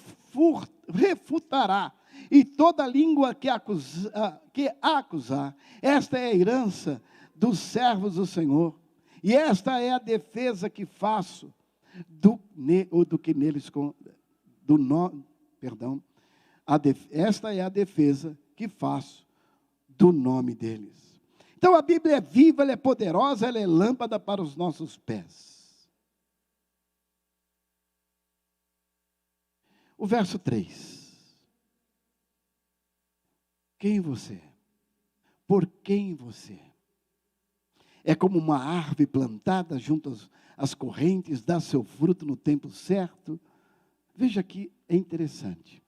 refutará, e toda língua que acusar, esta é a herança dos servos do Senhor, e esta é a defesa que faço do que neles perdão, esta é a defesa que faço do nome deles. Então a Bíblia é viva, ela é poderosa, ela é lâmpada para os nossos pés. O verso 3. Quem você é? Por quem você é? É como uma árvore plantada junto às correntes, dá seu fruto no tempo certo. Veja que é interessante.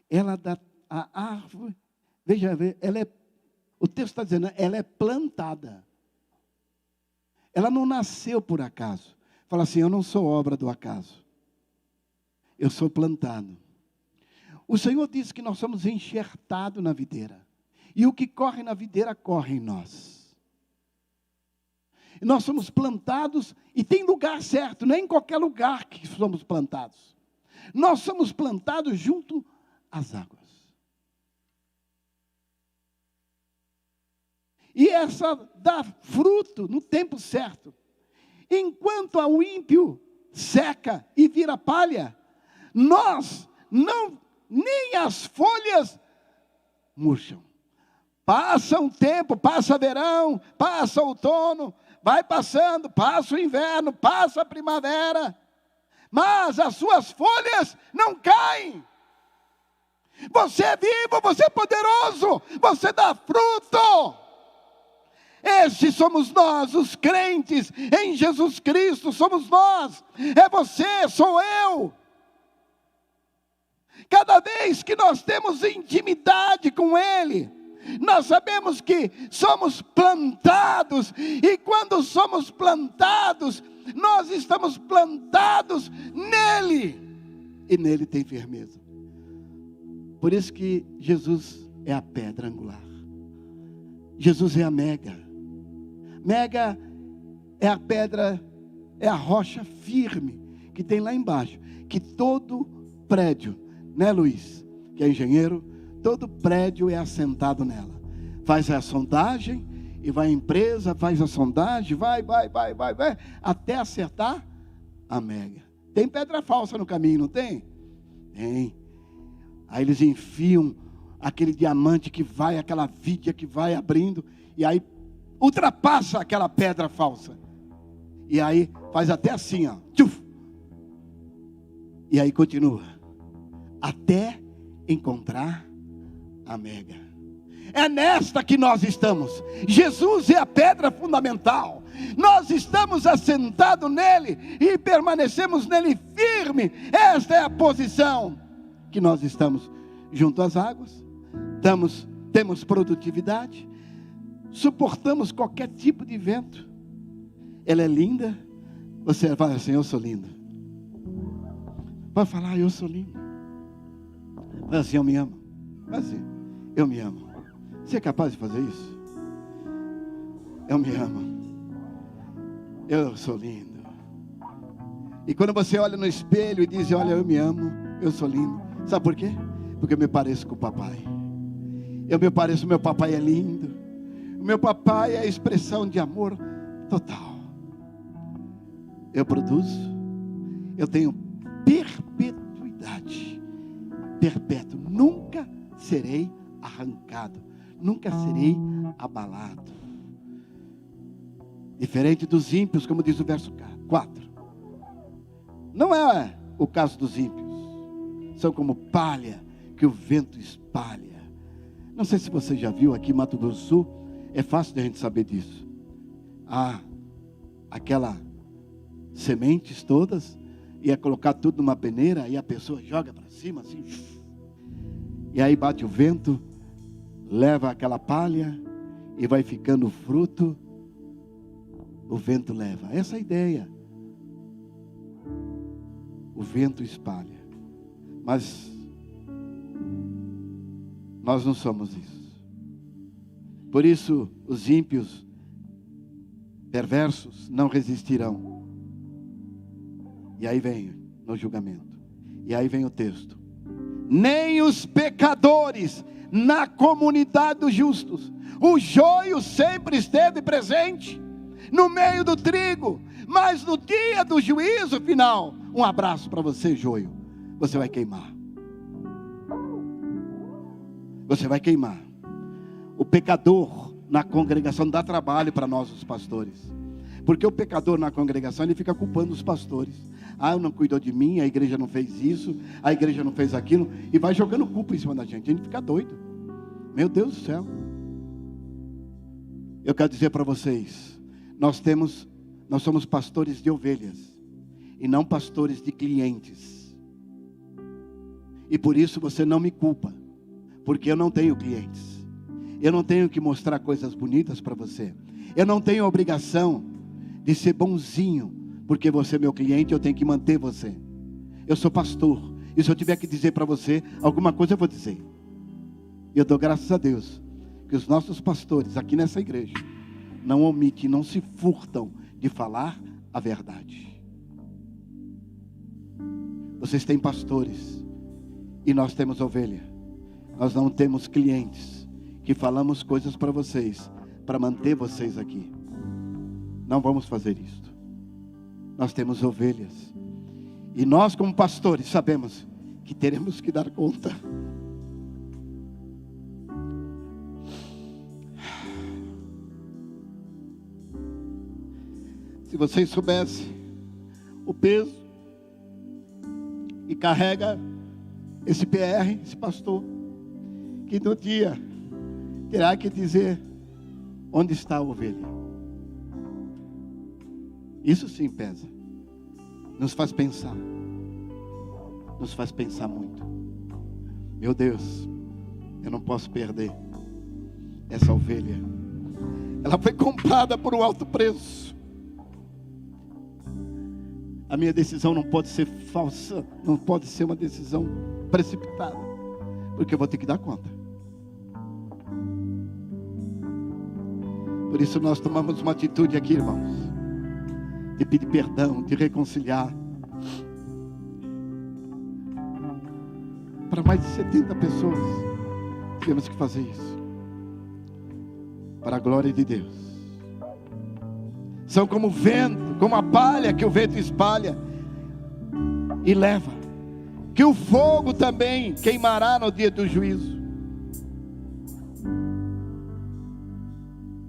Ela dá a árvore, veja, o texto está dizendo, ela é plantada. Ela não nasceu por acaso. Fala assim, eu não sou obra do acaso. Eu sou plantado. O Senhor diz que nós somos enxertados na videira. E o que corre na videira, corre em nós. Nós somos plantados e tem lugar certo, não é em qualquer lugar que somos plantados. Nós somos plantados junto às águas. E essa dá fruto no tempo certo. Enquanto o ímpio seca e vira palha, nós nem as folhas murcham. Passa um tempo, passa verão, passa outono, vai passando, passa o inverno, passa a primavera, mas as suas folhas não caem. Você é vivo, você é poderoso, você dá fruto. Estes somos nós, os crentes em Jesus Cristo, somos nós. É você, sou eu. Cada vez que nós temos intimidade com Ele, nós sabemos que somos plantados, e quando somos plantados, nós estamos plantados nele, e nele tem firmeza. Por isso que Jesus é a pedra angular, Jesus é a mega é a pedra, é a rocha firme, que tem lá embaixo, que todo prédio, né Luiz, que é engenheiro, todo prédio é assentado nela. Faz a sondagem, e vai a empresa, faz a sondagem, vai, até acertar a mega. Tem pedra falsa no caminho, não tem? Tem. Aí eles enfiam aquele diamante que vai, aquela viga que vai abrindo, e aí ultrapassa aquela pedra falsa. E aí faz até assim, ó. Tchuf! E aí continua. Até encontrar a mega. É nesta que nós estamos. Jesus é a pedra fundamental. Nós estamos assentados nele e permanecemos nele firme. Esta é a posição que nós estamos junto às águas. Temos produtividade. Suportamos qualquer tipo de vento. Ela é linda. Você fala assim, eu sou lindo. Vai falar, eu sou lindo. Fala assim, eu me amo. Fala assim, eu me amo. Você é capaz de fazer isso? Eu me amo. Eu sou lindo. E quando você olha no espelho e diz, olha, eu me amo, eu sou lindo. Sabe por quê? Porque eu me pareço com o papai. Meu papai é lindo. O meu papai é a expressão de amor total. Eu produzo. Eu tenho perpetuidade. Perpétuo. Nunca serei arrancado. Nunca serei abalado. Diferente dos ímpios, como diz o verso 4. Não é o caso dos ímpios. São como palha que o vento espalha. Não sei se você já viu aqui em Mato Grosso do Sul. É fácil de a gente saber disso. Aquela sementes todas, ia colocar tudo numa peneira, e a pessoa joga para cima assim, e aí bate o vento, leva aquela palha, e vai ficando fruto, o vento leva. Essa é a ideia. O vento espalha. Mas nós não somos isso. Por isso, os ímpios, perversos, não resistirão. E aí vem no julgamento. E aí vem o texto. Nem os pecadores na comunidade dos justos. O joio sempre esteve presente no meio do trigo. Mas no dia do juízo final, um abraço para você, joio. você vai queimar. Você vai queimar. O pecador na congregação dá trabalho para nós os pastores. Porque o pecador na congregação, ele fica culpando os pastores. Ah, não cuidou de mim, a igreja não fez isso, a igreja não fez aquilo. E vai jogando culpa em cima da gente. A gente fica doido. Meu Deus do céu. Eu quero dizer para vocês, nós somos pastores de ovelhas e não pastores de clientes. E por isso você não me culpa, porque eu não tenho clientes. Eu não tenho que mostrar coisas bonitas para você. Eu não tenho obrigação de ser bonzinho, porque você é meu cliente, eu tenho que manter você. Eu sou pastor, e se eu tiver que dizer para você alguma coisa, eu vou dizer. E eu dou graças a Deus que os nossos pastores aqui nessa igreja não omitem, não se furtam de falar a verdade. Vocês têm pastores e nós temos ovelha. Nós não temos clientes que falamos coisas para vocês, para manter vocês aqui. Não vamos fazer isso. Nós temos ovelhas. E nós como pastores sabemos que teremos que dar conta. Se vocês soubessem o peso que carrega esse PR, esse pastor, que no dia terá que dizer onde está a ovelha. Isso sim pesa. Nos faz pensar. Nos faz pensar muito. Meu Deus, eu não posso perder essa ovelha. Ela foi comprada por um alto preço. A minha decisão não pode ser falsa, não pode ser uma decisão precipitada, porque eu vou ter que dar conta. Por isso nós tomamos uma atitude aqui, irmãos, de pedir perdão, de reconciliar. Para mais de 70 pessoas, temos que fazer isso, para a glória de Deus. São como o vento, como a palha que o vento espalha e leva. Que o fogo também queimará no dia do juízo.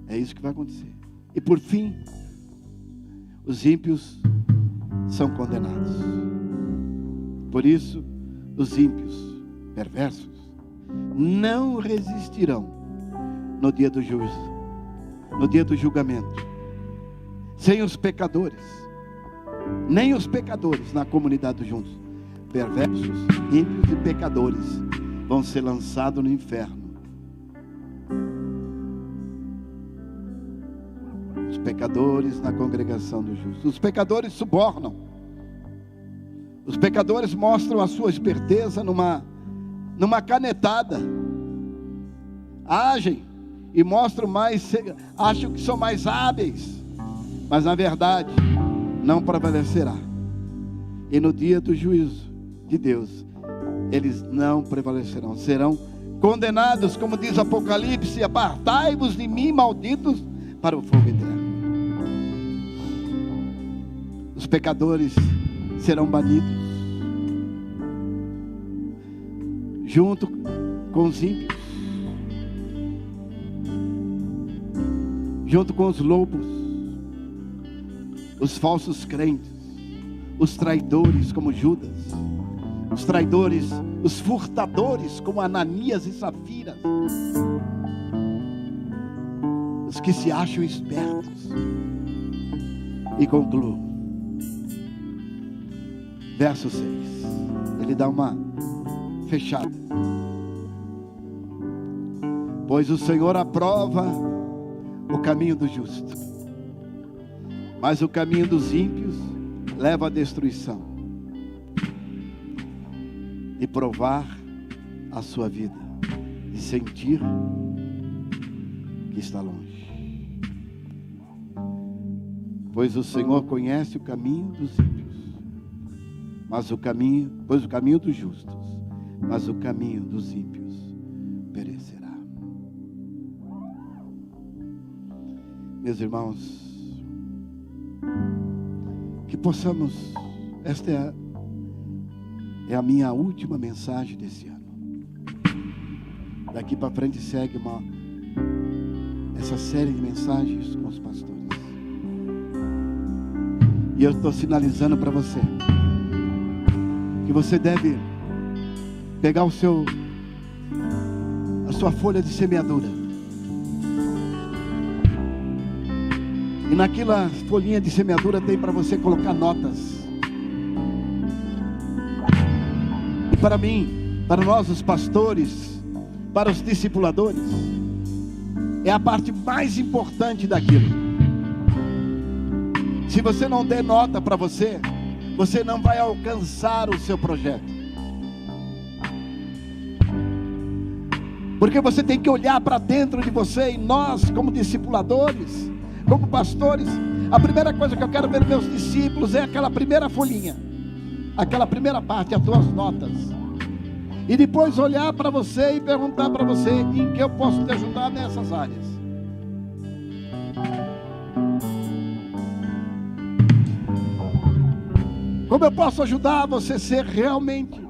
É isso que vai acontecer. E por fim, os ímpios são condenados. Por isso, os ímpios, perversos, não resistirão no dia do juízo, no dia do julgamento. Sem os pecadores, nem os pecadores na comunidade juntos. Perversos, ímpios e pecadores vão ser lançados no inferno. Os pecadores na congregação dos justos. Os pecadores subornam. Os pecadores mostram a sua esperteza numa canetada. Agem e mostram mais, acham que são mais hábeis. Mas na verdade, não prevalecerá. E no dia do juízo de Deus, eles não prevalecerão. Serão condenados, como diz Apocalipse: apartai-vos de mim, malditos, para o fogo eterno. Os pecadores serão banidos, junto com os ímpios, junto com os lobos, os falsos crentes, os traidores como Judas, os traidores, os furtadores como Ananias e Safira, os que se acham espertos. E concluo. Verso 6. Ele dá uma fechada. Pois o Senhor aprova o caminho do justo, mas o caminho dos ímpios leva à destruição. E provar a sua vida, e sentir que está longe. Pois o Senhor conhece o caminho dos ímpios, pois o caminho dos justos, mas o caminho dos ímpios perecerá. Meus irmãos, que possamos, esta É a minha última mensagem desse ano. Daqui para frente segue essa série de mensagens com os pastores. E eu estou sinalizando para você que você deve pegar a sua folha de semeadura, e naquela folhinha de semeadura tem para você colocar notas. E para mim, para nós os pastores, para os discipuladores, é a parte mais importante daquilo. Se você não der nota para você, você não vai alcançar o seu projeto. Porque você tem que olhar para dentro de você, e nós, como discipuladores, como pastores, a primeira coisa que eu quero ver nos meus discípulos é aquela primeira folhinha, aquela primeira parte, as tuas notas. E depois olhar para você e perguntar para você: em que eu posso te ajudar nessas áreas? Como eu posso ajudar você a ser realmente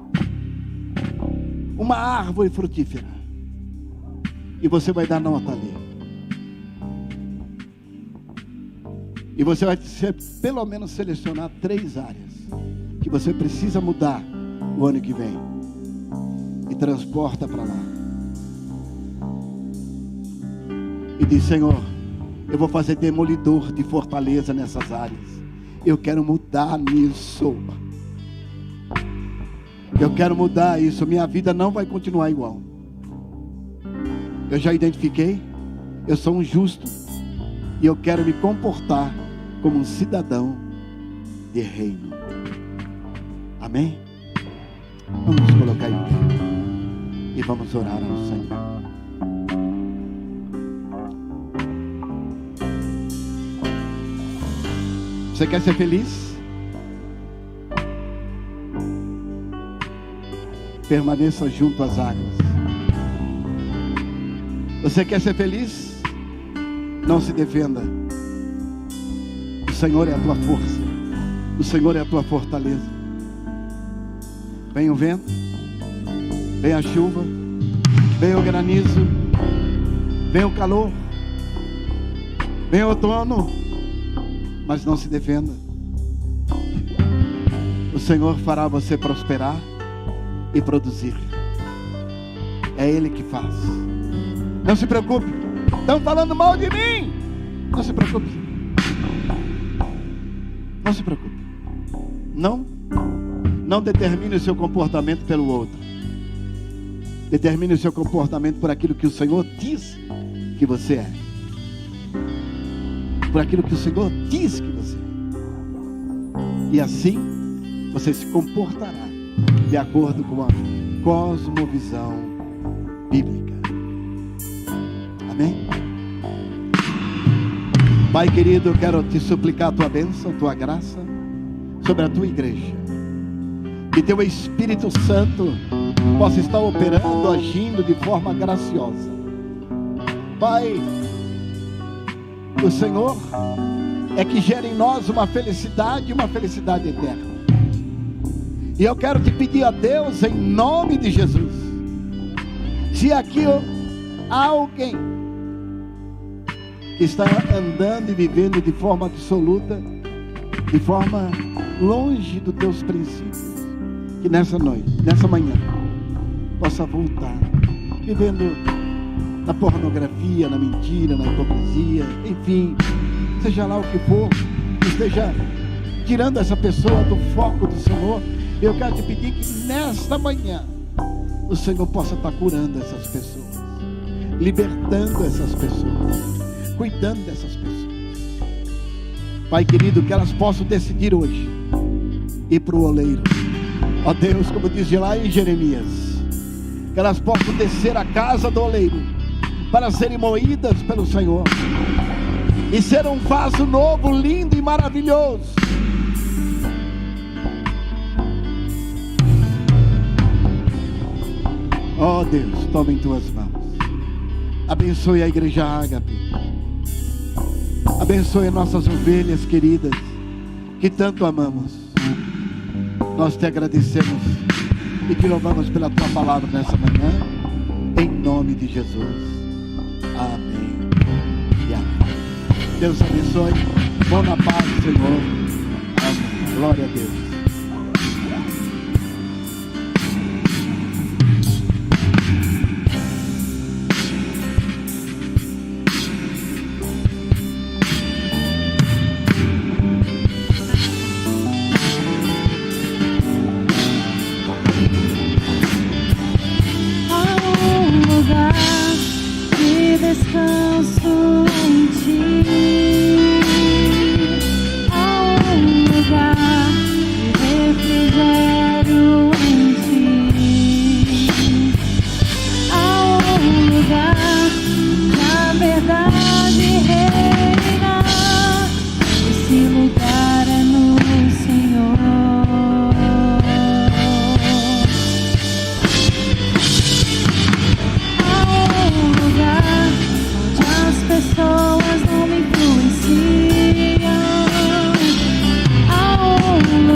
uma árvore frutífera? E você vai dar nota ali. E você vai pelo menos selecionar 3 áreas que você precisa mudar o ano que vem. E transporta para lá. E diz: Senhor, eu vou fazer demolidor de fortaleza nessas áreas. Eu quero mudar nisso. Eu quero mudar isso. Minha vida não vai continuar igual. Eu já identifiquei. Eu sou um justo. E eu quero me comportar como um cidadão de reino. Amém? Vamos nos colocar em pé e vamos orar ao Senhor. Você quer ser feliz? Permaneça junto às águas. Você quer ser feliz? Não se defenda. O Senhor é a tua força. O Senhor é a tua fortaleza. Vem o vento, vem a chuva, vem o granizo, vem o calor, vem o outono, mas não se defenda. O Senhor fará você prosperar e produzir. É Ele que faz. Não se preocupe. Estão falando mal de mim. Não se preocupe. Não se preocupe. Não determine o seu comportamento pelo outro. Determine o seu comportamento por aquilo que o Senhor diz que você é. Por aquilo que o Senhor diz que você é. E assim você se comportará de acordo com a cosmovisão bíblica. Amém? Pai querido, eu quero te suplicar a tua bênção, a tua graça sobre a tua igreja. Que teu Espírito Santo possa estar operando, agindo de forma graciosa. Pai, o Senhor é que gera em nós uma felicidade eterna. E eu quero te pedir a Deus, em nome de Jesus, se aqui há alguém que está andando e vivendo de forma absoluta, de forma longe dos teus princípios, que nessa noite, nessa manhã, possa voltar, vivendo na pornografia, na mentira, na hipocrisia, enfim, seja lá o que for, que esteja tirando essa pessoa do foco do Senhor. Eu quero te pedir que nesta manhã o Senhor possa estar curando essas pessoas, libertando essas pessoas, cuidando dessas pessoas. Pai querido, que elas possam decidir hoje ir para o oleiro. Ó Deus, como diz lá em Jeremias, que elas possam descer à casa do oleiro para serem moídas pelo Senhor e ser um vaso novo, lindo e maravilhoso. Ó Deus, toma em tuas mãos. Abençoe a igreja Ágape. Abençoe nossas ovelhas queridas que tanto amamos. Nós te agradecemos e te louvamos pela tua palavra nessa manhã, em nome de Jesus. Amém e amém. Deus abençoe. Bom na paz do Senhor. Amém. Glória a Deus.